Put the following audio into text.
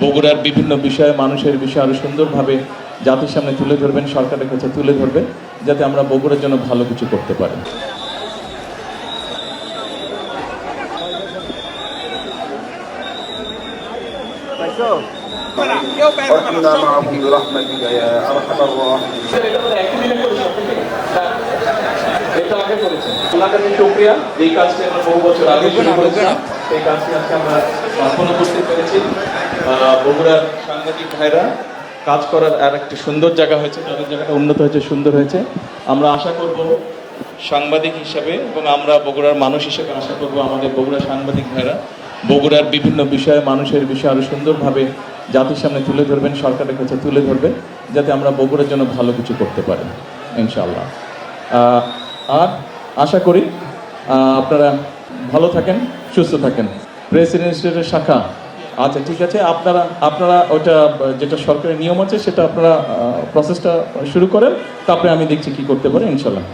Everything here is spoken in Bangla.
বগুড়ার বিভিন্ন বিষয়ে মানুষের বিষয়ে আরো সুন্দরভাবে জাতির সামনে তুলে ধরবেন, সরকারের কাছে তুলে ধরবেন, যাতে আমরা বগুড়ার জন্য ভালো কিছু করতে পারি। এই কাজটি আমরা বহু বছর আগে শুরু করেছিলাম, এই কাজটি আজকে আমরা সম্পন্ন করতে পেরেছি। বগুড়ার সাংবাদিক ভাইরা কাজ করার আর একটি সুন্দর জায়গা হয়েছে, তাদের জায়গাটা উন্নত হয়েছে, সুন্দর হয়েছে। আমরা আশা করব সাংবাদিক হিসেবে এবং আমরা বগুড়ার মানুষ হিসেবে আশা করব আমাদের বগুড়ার সাংবাদিক ভাইরা বগুড়ার বিভিন্ন বিষয়ে মানুষের বিষয়ে আরো সুন্দরভাবে জাতির সামনে তুলে ধরবেন, সরকারের কাছে তুলে ধরবেন, যাতে আমরা বগুড়ার জন্য ভালো কিছু করতে পারি ইনশাআল্লাহ। আর আশা করি আপনারা ভালো থাকেন, সুস্থ থাকেন। প্রেস ইনস্টিটিউটের শাখা আচ্ছা, ঠিক আছে, আপনারা ওটা যেটা সরকারের নিয়ম আছে সেটা আপনারা প্রসেসটা শুরু করেন, তারপরে আমি দেখছি কি করতে পারি ইনশাআল্লাহ।